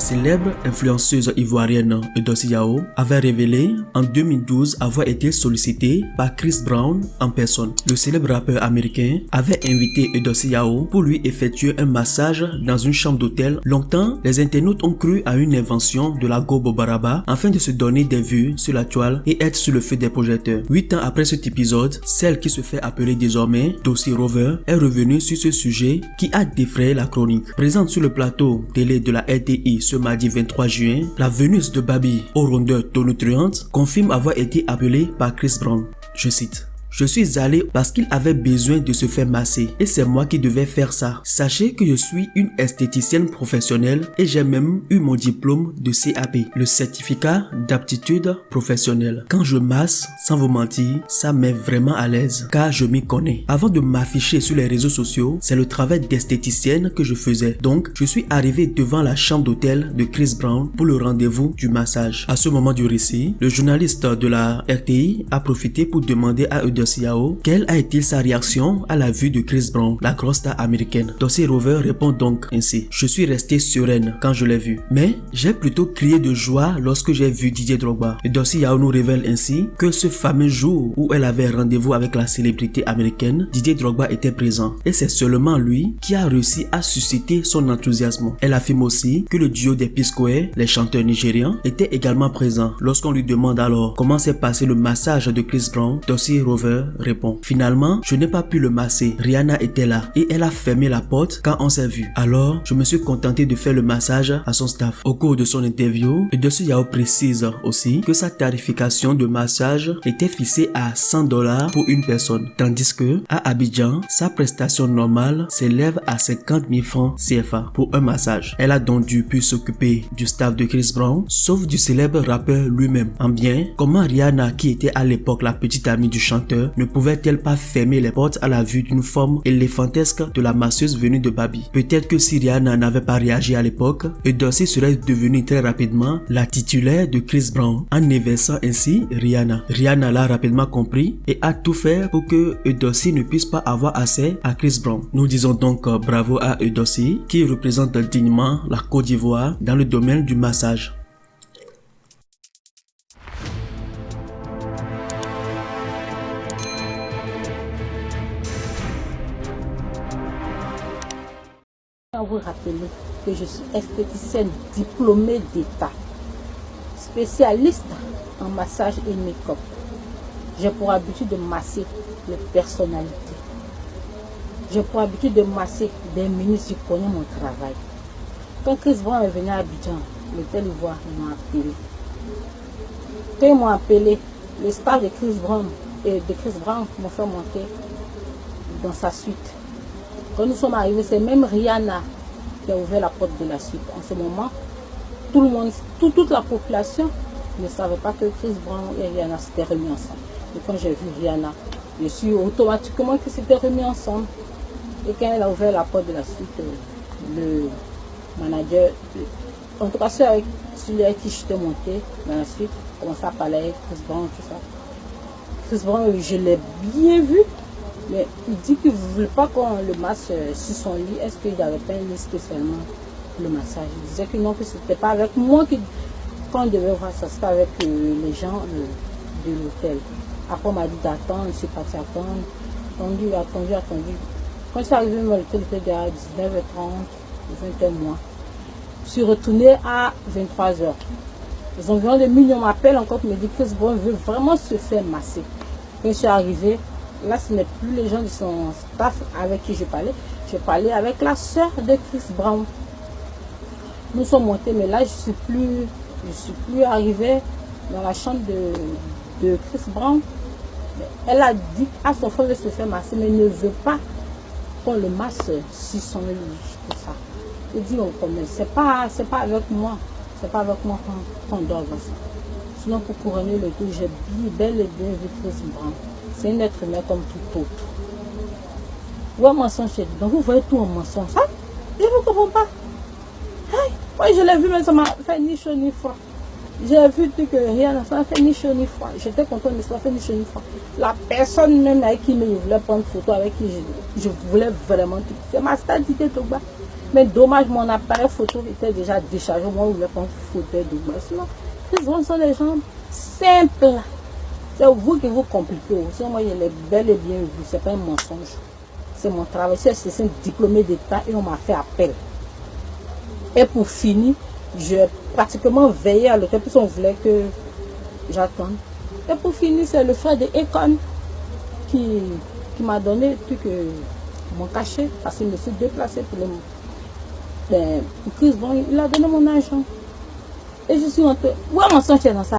célèbre influenceuse ivoirienne Eudossi Yao avait révélé en 2012 avoir été sollicitée par Chris Brown en personne. Le célèbre rappeur américain avait invité Eudossi Yao pour lui effectuer un massage dans une chambre d'hôtel. Longtemps, les internautes ont cru à une invention de la Go Bobaraba afin de se donner des vues sur la toile et être sur le feu des projecteurs. 8 ans après cet épisode, celle qui se fait appeler désormais Dossi Rover est revenue sur ce sujet qui a défrayé la chronique. Présente sur le plateau télé de la RTI ce mardi 23 juin, la Vénus de Babi, aux rondeurs tonitruantes, confirme avoir été appelée par Chris Brown. Je cite: je suis allé parce qu'il avait besoin de se faire masser et c'est moi qui devais faire ça. Sachez que je suis une esthéticienne professionnelle et j'ai même eu mon diplôme de CAP, le certificat d'aptitude professionnelle. Quand je masse, sans vous mentir, ça m'est vraiment à l'aise car je m'y connais. Avant de m'afficher sur les réseaux sociaux, c'est le travail d'esthéticienne que je faisais. Donc, je suis arrivé devant la chambre d'hôtel de Chris Brown pour le rendez-vous du massage. À ce moment du récit, le journaliste de la RTI a profité pour demander à Eudossi Yao quelle a été sa réaction à la vue de Chris Brown, la grosse star américaine. Dossi Rover répond donc ainsi: je suis resté sereine quand je l'ai vu, mais j'ai plutôt crié de joie lorsque j'ai vu Didier Drogba. Dossi Yao nous révèle ainsi que ce fameux jour où elle avait rendez-vous avec la célébrité américaine, Didier Drogba était présent et c'est seulement lui qui a réussi à susciter son enthousiasme. Elle affirme aussi que le duo des P-Square, les chanteurs nigérians, était également présent. Lorsqu'on lui demande alors comment s'est passé le massage de Chris Brown, Dossi Rover répond: finalement, je n'ai pas pu le masser. Rihanna était là et elle a fermé la porte quand on s'est vu. Alors, je me suis contenté de faire le massage à son staff. Au cours de son interview, Eudossi Yao précise aussi que sa tarification de massage était fixée à $100 pour une personne, tandis que à Abidjan, sa prestation normale s'élève à 50 000 francs CFA pour un massage. Elle a donc dû plus s'occuper du staff de Chris Brown, sauf du célèbre rappeur lui-même. En bien, comment Rihanna, qui était à l'époque la petite amie du chanteur, ne pouvait-elle pas fermer les portes à la vue d'une forme éléphantesque de la masseuse venue de Babi? Peut-être que si Rihanna n'avait pas réagi à l'époque, Eudossi serait devenue très rapidement la titulaire de Chris Brown, en éversant ainsi Rihanna. Rihanna l'a rapidement compris et a tout fait pour que Eudossi ne puisse pas avoir accès à Chris Brown. Nous disons donc bravo à Eudossi qui représente dignement la Côte d'Ivoire dans le domaine du massage. Vous rappeler que je suis esthéticienne diplômée d'État, spécialiste en massage et make-up. J'ai pour habitude de masser les personnalités. J'ai pour habitude de masser des ministres. Je connais mon travail. Quand Chris Brown est venu à Abidjan, l'hôtel Ivoire, ils m'ont appelé. Quand ils m'ont appelé, le staff de Chris Brown m'ont fait monter dans sa suite. Quand nous sommes arrivés, c'est même Rihanna qui a ouvert la porte de la suite. En ce moment, tout le monde, toute la population ne savait pas que Chris Brown et Rihanna s'étaient remis ensemble. Et quand j'ai vu Rihanna, je suis automatiquement qu'ils s'étaient remis ensemble. Et quand elle a ouvert la porte de la suite, le manager, en tout cas celui avec qui j'étais monté dans la suite, commençait à parler avec Chris Brown, tout ça. Chris Brown, je l'ai bien vu. Mais il dit qu'il ne voulait pas qu'on le masse sur son lit. Est-ce qu'il n'avait pas mis spécialement le massage? Il disait que non, que ce n'était pas avec moi qu'on devait voir ça, c'était avec les gens de l'hôtel. Après, on m'a dit d'attendre, je suis parti attendre. Attendu. Quand je suis arrivé, l'hôtel était à 19h30, 20h moins. Je suis retourné à 23h. Les environs de minuit, on m'appelle encore pour me dire que Chris Brown veut vraiment se faire masser. Quand je suis arrivé, là, ce n'est plus les gens de son staff avec qui je parlais. Je parlais avec la soeur de Chris Brown. Nous sommes montés, mais là, je suis plus arrivée dans la chambre de Chris Brown. Elle a dit à son frère de se faire masser, mais ne veut pas qu'on le masse sur son lit. Tout ça. Il dit, c'est pas avec moi. C'est pas avec moi qu'on dort comme ça. Sinon, pour couronner le tout, j'ai bel et bien vu Chris Brown. C'est un être humain comme tout autre. Ouais, mensonge, donc vous voyez tout en mensonge. Hein? Je ne vous comprends pas. Hey, moi, je l'ai vu, mais ça m'a fait ni chaud ni froid. J'ai vu que rien ne m'a fait ni chaud ni froid. J'étais content, mais ça m'a fait ni chaud ni froid. La personne même avec qui je voulais prendre photo, avec qui je voulais vraiment tout. C'est ma star Didier Drogba. Mais dommage, mon appareil photo était déjà déchargé. Moi, je voulais prendre fauteuil de base. Sinon, Chris Brown sont des gens simples. C'est vous qui vous compliquez. Sinon, moi, il est bel et bien vu. C'est pas un mensonge. C'est mon travail. C'est un diplômé d'État et on m'a fait appel. Et pour finir, j'ai pratiquement veillé à l'hôtel parce qu'on voulait que j'attende. Et pour finir, c'est le frère de Econ qui m'a donné mon cachet parce qu'il me suis déplacé pour Chris Brown. Il a donné mon argent. Et je suis rentrée. Ouais, mon sang, c'est dans ça.